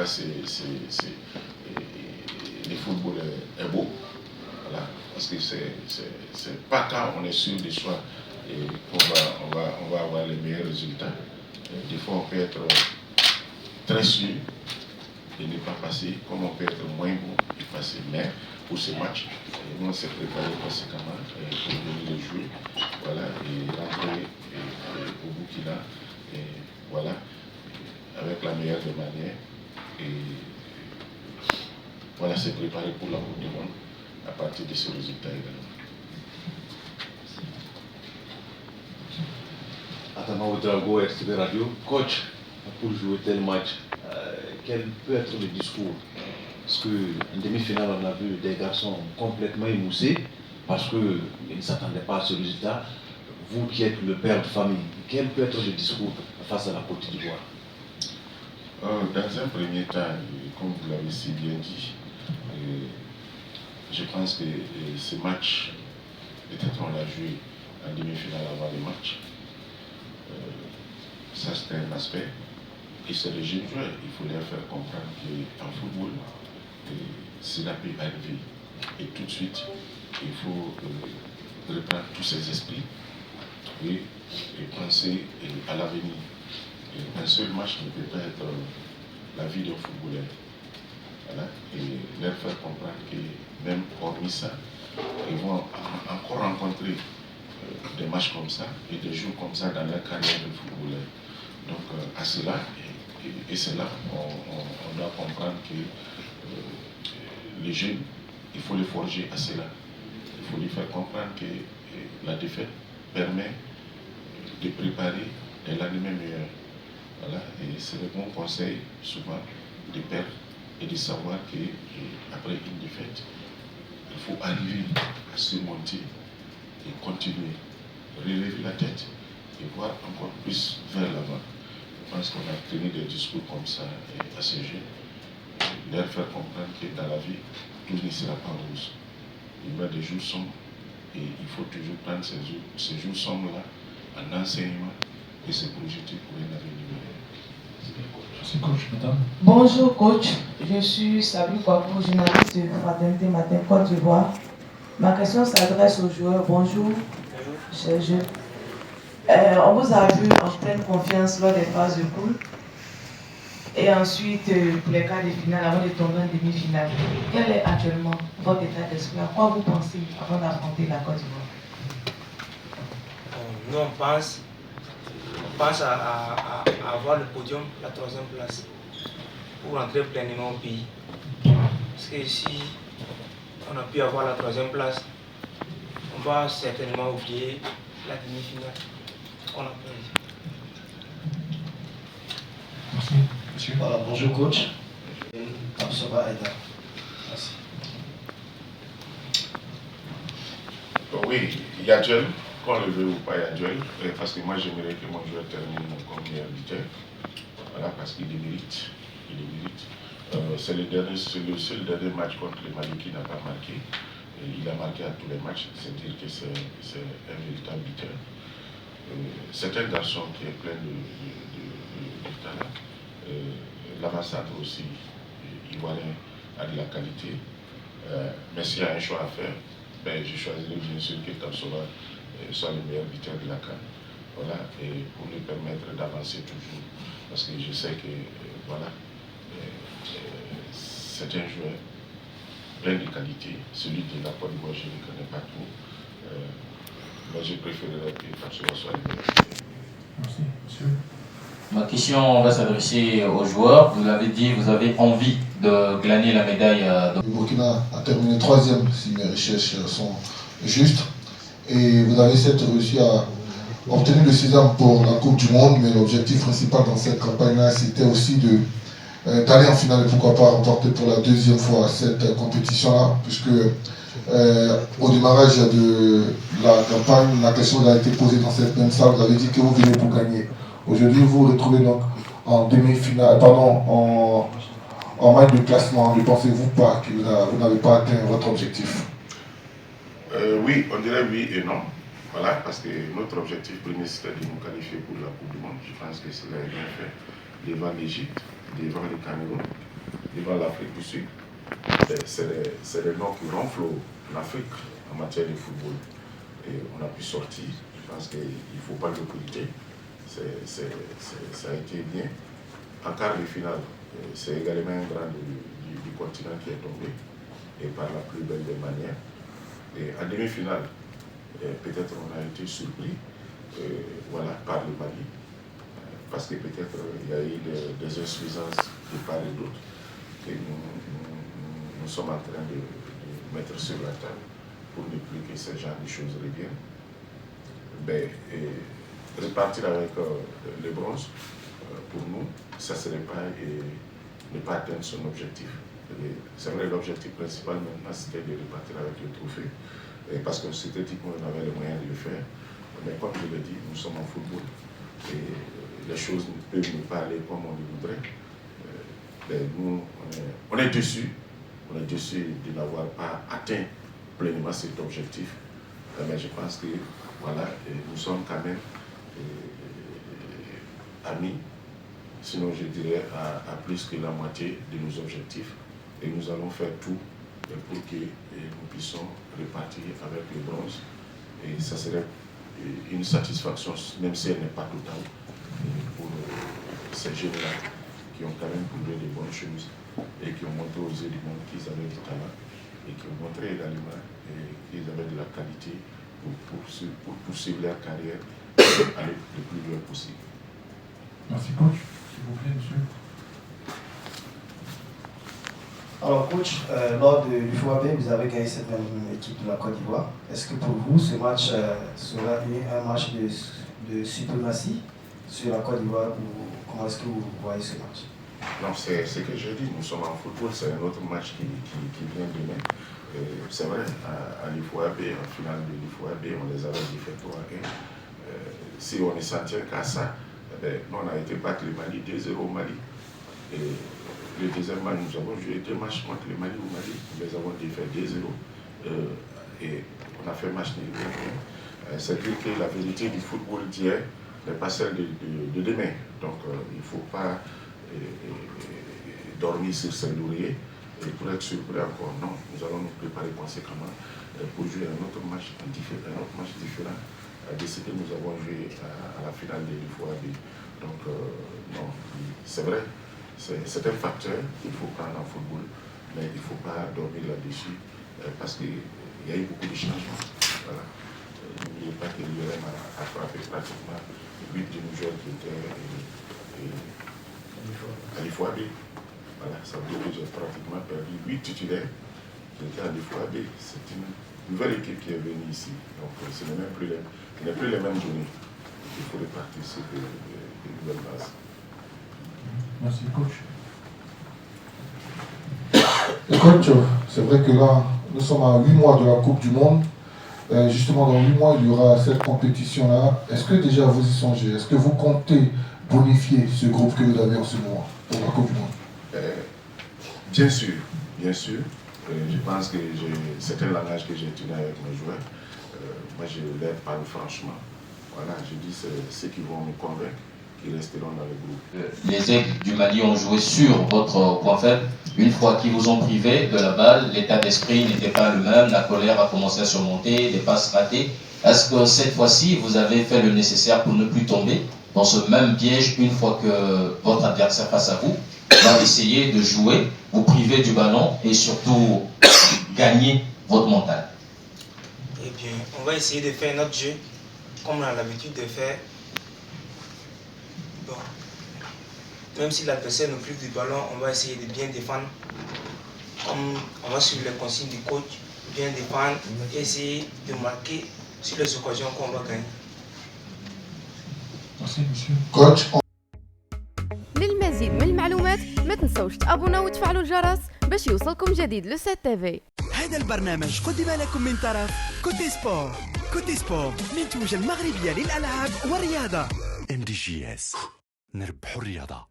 cas, le football est beau. Voilà, parce que c'est pas quand on est sûr des choix et qu'on va avoir les meilleurs résultats. Des fois, on peut être très sûr et ne pas passer, comme on peut être moins bon et passer. Mais pour ce match, nous on s'est préparé conséquemment pour venir le jouer, voilà, et rentrer au Burkina, et voilà, avec la meilleure des manières. Et voilà, c'est préparé pour la Coupe du Monde à partir de ce résultat également. Atama Oudrago, RTB Radio. Coach, pour jouer tel match, quel peut être le discours? Parce qu'en demi-finale, on a vu des garçons complètement émoussés parce qu'ils ne s'attendaient pas à ce résultat. Vous qui êtes le père de famille, quel peut être le discours face à la Côte d'Ivoire? Dans un premier temps, comme vous l'avez si bien dit, je pense que ce match, peut-être on l'a joué en demi-finale avant le match. Ça c'était un aspect. Et c'est les jeunes joueurs, il faut leur faire comprendre qu'en football, cela peut arriver. Et tout de suite, il faut reprendre tous ces esprits et penser à l'avenir. Un seul match ne peut pas être la vie d'un footballeur. Voilà. Et leur faire comprendre que même hormis ça, ils vont encore rencontrer des matchs comme ça et des jours comme ça dans leur carrière de footballeur. Donc à cela, et c'est là on doit comprendre que les jeunes, il faut les forger à cela. Il faut lui faire comprendre que la défaite permet de préparer un lendemain meilleur. Voilà. Et c'est le bon conseil souvent de perdre et de savoir qu'après une défaite, il faut arriver à surmonter et continuer, relever la tête et voir encore plus vers l'avant. Je pense qu'on a tenu des discours comme ça à ces jeunes, leur faire comprendre que dans la vie, tout ne sera pas rose. Il y aura des jours sombres et il faut toujours prendre ces jours sombres-là en enseignement et se projeter pour un avenir meilleur. Merci coach, madame. Bonjour coach, je suis Sabine Kwaku, journaliste de Fraternité Matin Côte d'Ivoire. Ma question s'adresse aux joueurs. Bonjour, chers jeunes. On vous a vu en pleine confiance lors des phases de poule et ensuite pour les quarts de finale avant de tomber en demi-finale. Quel est actuellement votre état d'esprit? À quoi vous pensez avant d'affronter la Côte d'Ivoire? Nous on pense à avoir le podium, la 3e place, pour rentrer pleinement au pays. Parce que si on a pu avoir la 3e place, on va certainement oublier la demi-finale. On a perdu. Merci. Monsieur. Voilà, bonjour coach. Absoba Aïda. Merci. Oui, il y a duel, qu'on le veut ou pas, il y a duel, parce que moi j'aimerais que mon joueur termine comme meilleur buteur, voilà, parce qu'il le mérite, c'est le seul dernier match contre le Mali qui n'a pas marqué, et il a marqué à tous les matchs, c'est-à-dire que c'est un véritable buteur. C'est un garçon qui est plein de talent, l'ambassade aussi, ivoirien, a de la qualité, mais s'il y a un choix à faire, ben, je choisirais bien sûr que Tapsoba soit le meilleur buteur de la CAN. Voilà, et pour lui permettre d'avancer toujours. Parce que je sais que voilà, c'est un joueur plein de qualité. Celui de la Côte d'Ivoire, je ne connais pas tout. Mais je préférerais que Tapsoba soit le meilleur buteur. Merci, monsieur. Ma question va s'adresser aux joueurs. Vous l'avez dit, vous avez envie de glaner la médaille. Le Burkina a terminé 3e si mes recherches sont justes. Et vous avez certes réussi à obtenir le sésame pour la Coupe du Monde, mais l'objectif principal dans cette campagne-là, c'était aussi d'aller en finale et pourquoi pas remporter pour la 2e fois cette compétition-là, puisque au démarrage de la campagne, la question a été posée dans cette même salle, vous avez dit que vous venez pour gagner. Aujourd'hui, vous vous retrouvez donc en demi-finale, pardon, en match de classement. Ne pensez-vous pas que vous n'avez pas atteint votre objectif? Oui, on dirait oui et non. Voilà, parce que notre objectif premier, c'était de nous qualifier pour la Coupe du Monde. Je pense que cela est bien fait devant l'Égypte, devant le Cameroun devant l'Afrique du Sud. C'est le nom qui ronfle l'Afrique en matière de football. Et on a pu sortir. Je pense qu'il ne faut pas l'occulter. Ça a été bien. En quart de finale, c'est également un grand du continent qui est tombé, et par la plus belle des manières. Et en demi-finale, peut-être on a été surpris voilà, par le Mali, parce que peut-être il y a eu des insuffisances de part et d'autre que nous sommes en train de mettre sur la table pour ne plus que ce genre de choses reviennent. Ben, repartir avec le bronze, pour nous, ça ne serait pas ne pas atteindre son objectif. C'est vrai, l'objectif principal maintenant, c'était de repartir avec le trophée, parce qu'on s'était dit qu'on avait les moyens de le faire. Mais comme je l'ai dit, nous sommes en football et les choses ne peuvent pas aller comme on le voudrait. Nous, on est déçus. On est déçus de n'avoir pas atteint pleinement cet objectif. Mais je pense que voilà, nous sommes quand même amis, sinon je dirais à plus que la moitié de nos objectifs. Et nous allons faire tout pour que nous puissions repartir avec le bronze. Et ça serait une satisfaction, même si elle n'est pas totale, pour ces jeunes-là qui ont quand même prouvé de bonnes choses et qui ont montré aux yeux du monde qu'ils avaient du talent et qui ont montré également qu'ils avaient de la qualité pour poursuivre leur carrière et aller le plus loin possible. Merci coach. S'il vous plaît, monsieur. Alors coach, lors du FOAB, vous avez gagné cette même équipe de la Côte d'Ivoire. Est-ce que pour vous, ce match sera un match de suprématie sur la Côte d'Ivoire ou comment est-ce que vous voyez ce match? Non, c'est ce que j'ai dit, nous sommes en football, c'est un autre match qui vient demain. C'est vrai, à l'IFOAB, en finale de l'IFOAB, on les avait fait 3-1. Si on ne s'en tient qu'à ça, nous on a été battre le Mali 2-0 au Mali. Et le deuxième match, nous avons joué 2 matchs contre le Mali au Mali. Nous les avons fait 2-0. Et on a fait match nul. C'est dire que la vérité du football d'hier n'est pas celle de demain. Donc il ne faut pas dormir sur ses lauriers et pour être surpris encore. Non, nous allons nous préparer conséquemment pour jouer un autre match différent de ce que nous avons joué à la finale de l'IFOAB. Donc non, c'est vrai, c'est un facteur qu'il faut prendre en football, mais il ne faut pas dormir là-dessus parce qu'il y a eu beaucoup de changements. Voilà. N'oubliez pas que l'URM a frappé pratiquement 8 de nos joueurs qui étaient à l'IFOAB. Voilà, ça veut dire que j'ai pratiquement perdu 8 titulaires qui étaient à l'IFOAB. C'est une nouvelle équipe qui est venue ici. Donc ce n'est plus les mêmes données. Il faut repartir sur de nouvelles bases. Merci coach. Et coach, c'est vrai que là, nous sommes à 8 mois de la Coupe du Monde. Justement, dans 8 mois, il y aura cette compétition-là. Est-ce que déjà vous y songez? Est-ce que vous comptez bonifier ce groupe que vous avez en ce moment pour la Coupe du Monde? Bien sûr, bien sûr. Je pense que c'est un langage que j'ai tenu avec mes joueurs. Moi, je leur parle franchement. Voilà, je dis ceux qui vont me convaincre, qui resteront dans le groupe. Les aigles du Mali ont joué sur votre point faible. Une fois qu'ils vous ont privé de la balle, l'état d'esprit n'était pas le même, la colère a commencé à surmonter, des passes ratées. Est-ce que cette fois-ci, vous avez fait le nécessaire pour ne plus tomber dans ce même piège une fois que votre adversaire face à vous va essayer de jouer, vous priver du ballon et surtout gagner votre mental? Eh bien, on va essayer de faire notre jeu comme on a l'habitude de faire. Bon. Même si l'adversaire nous prive du ballon, on va essayer de bien défendre. Comme on va suivre les consignes du coach, bien défendre et essayer de marquer sur les occasions qu'on va gagner. Merci monsieur. Coach, للمزيد من المعلومات ما تنسوش تابونا وتفعلوا الجرس باش يوصلكم جديد لو سات تيفي. هذا البرنامج قدم لكم من طرف كوتي سبور. كوتي سبور منتوجة المغربية للألعاب والرياضة. MDGS نربحوا الرياضة.